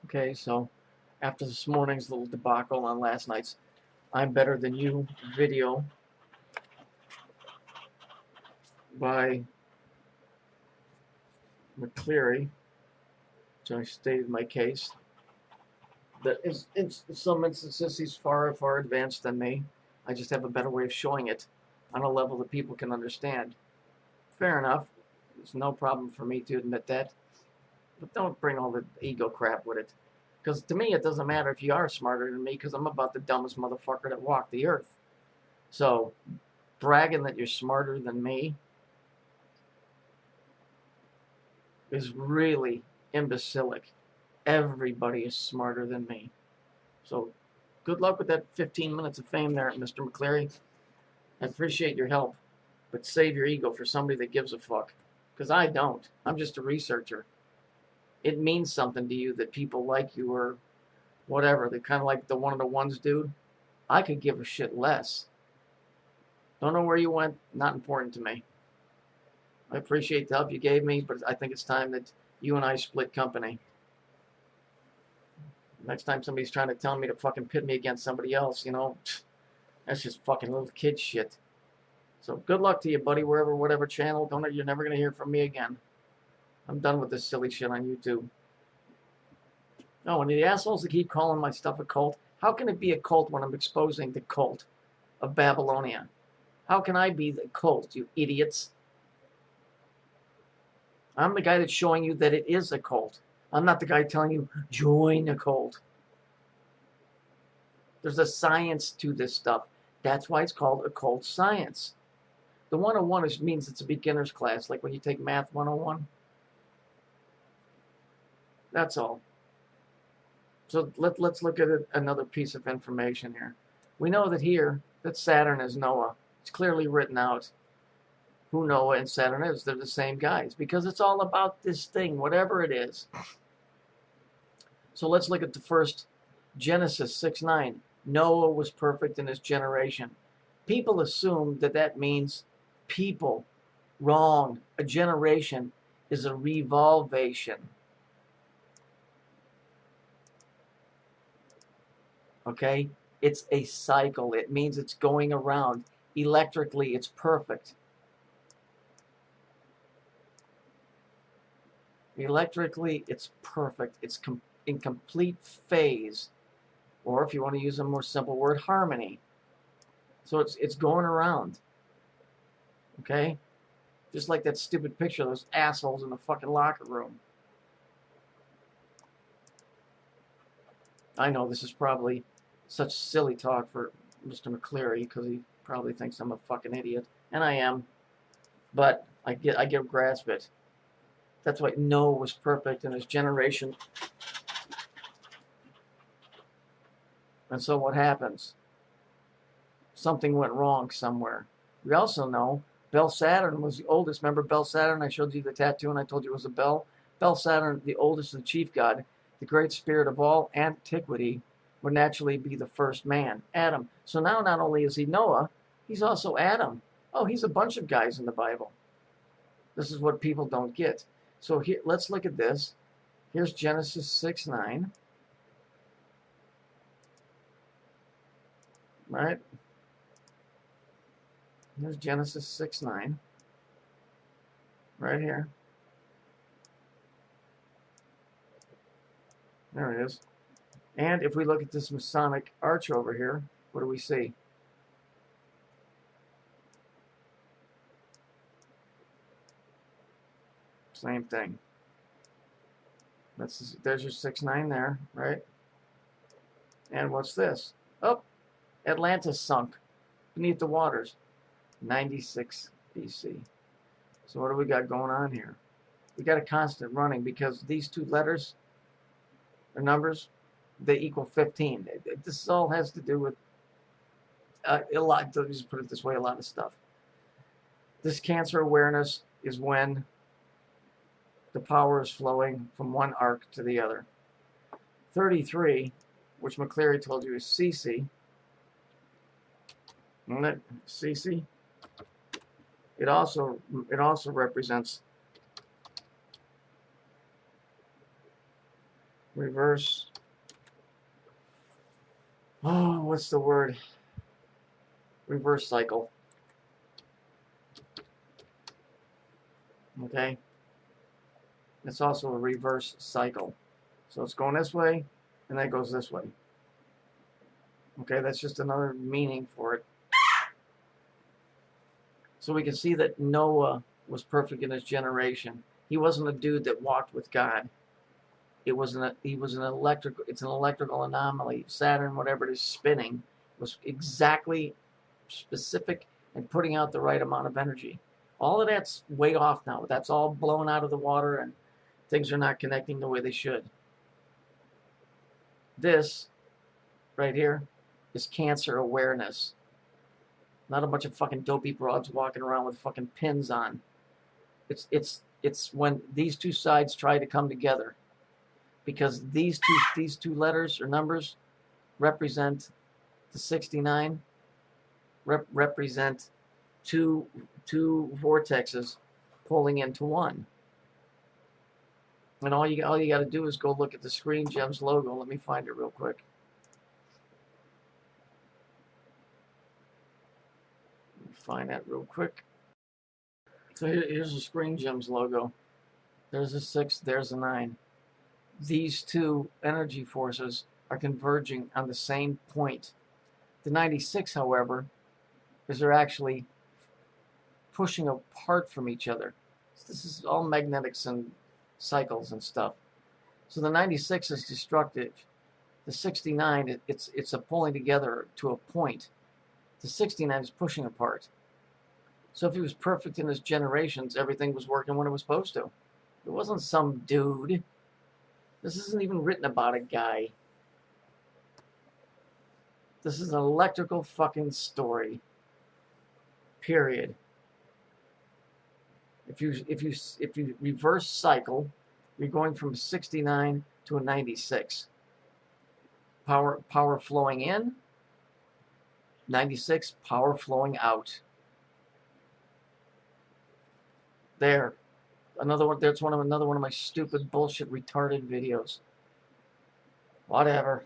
Okay, so after this morning's little debacle on last night's I'm Better Than You video by McCleary, which I stated my case, that in some instances he's far, far advanced than me. I just have a better way of showing it on a level that people can understand. Fair enough. There's no problem for me to admit that. But don't bring all the ego crap with it. Because to me, it doesn't matter if you are smarter than me, because I'm about the dumbest motherfucker that walked the earth. So, bragging that you're smarter than me is really imbecilic. Everybody is smarter than me. So, good luck with that 15 minutes of fame there, Mr. McCleary. I appreciate your help, but save your ego for somebody that gives a fuck. Because I don't. I'm just a researcher. It means something to you that people like you or whatever. They're kind of like the one of the ones dude. I could give a shit less. Don't know where you went. Not important to me. I appreciate the help you gave me, but I think it's time that you and I split company. Next time somebody's trying to tell me to fucking pit me against somebody else, you know, that's just fucking little kid shit. So good luck to you, buddy, wherever, whatever channel. You're never going to hear from me again. I'm done with this silly shit on YouTube. Oh, and the assholes that keep calling my stuff a cult, how can it be a cult when I'm exposing the cult of Babylonia? How can I be the cult, you idiots? I'm the guy that's showing you that it is a cult. I'm not the guy telling you, join a cult. There's a science to this stuff. That's why it's called occult science. The 101 means it's a beginner's class, like when you take Math 101. That's all. So let's look at another piece of information here. We know that Saturn is Noah. It's clearly written out who Noah and Saturn is. They're the same guys because it's all about this thing, whatever it is. So let's look at the first Genesis 6:9. Noah was perfect in his generation. People assume that means people. Wrong. A generation is a revolvation. Okay? It's a cycle. It means it's going around. Electrically, it's perfect. Electrically, it's perfect. It's in complete phase. Or if you want to use a more simple word, harmony. So it's going around. Okay? Just like that stupid picture of those assholes in the fucking locker room. I know this is probably such silly talk for Mr. McCleary because he probably thinks I'm a fucking idiot. And I am. But I get grasp it. That's why Noah was perfect in his generation. And so what happens? Something went wrong somewhere. We also know Bel Saturn was the oldest. Remember Bel Saturn? I showed you the tattoo and I told you it was a bell. Bel Saturn, the oldest of the chief god, the great spirit of all antiquity, would naturally be the first man, Adam. So now not only is he Noah, he's also Adam. Oh, he's a bunch of guys in the Bible. This is what people don't get. So here, let's look at this. Here's Genesis 6:9. Right? Here's Genesis 6:9. Right here. There it is. And if we look at this Masonic arch over here, what do we see? Same thing. There's your 6:9 there, right? And what's this? Oh, Atlantis sunk beneath the waters. 96 BC. So what do we got going on here? We got a constant running because these two letters or numbers, they equal 15. This all has to do with a lot. Let me just put it this way: a lot of stuff. This Cancer awareness is when the power is flowing from one arc to the other. 33, which McCleary told you is CC. Isn't it? CC. It also represents reverse. Oh, what's the word? Reverse cycle. Okay. It's also a reverse cycle. So it's going this way, and then it goes this way. Okay, that's just another meaning for it. So we can see that Noah was perfect in his generation. He wasn't a dude that walked with God. He was an electrical anomaly. Saturn, whatever it is, spinning, was exactly specific and putting out the right amount of energy. All of that's way off now. That's all blown out of the water, and things are not connecting the way they should. This right here is cancer awareness. Not a bunch of fucking dopey broads walking around with fucking pins on. It's when these two sides try to come together, because these two letters or numbers represent the 69, represent two vortexes pulling into one. And all you got to do is go look at the Screen Gems logo. Let me find it real quick. Find that real quick. So here's the Screen Gems logo. There's a 6, there's a 9. These two energy forces are converging on the same point. The 96, however, is they're actually pushing apart from each other. This is all magnetics and cycles and stuff. So the 96 is destructive. The 69, it's a pulling together to a point. The 69 is pushing apart. So if he was perfect in his generations, everything was working when it was supposed to. It wasn't some dude. This isn't even written about a guy. This is an electrical fucking story. Period. If you reverse cycle, you're going from a 69 to a 96. Power flowing in. 96, power flowing out. There. Another one. There's another one of my stupid bullshit retarded videos. Whatever.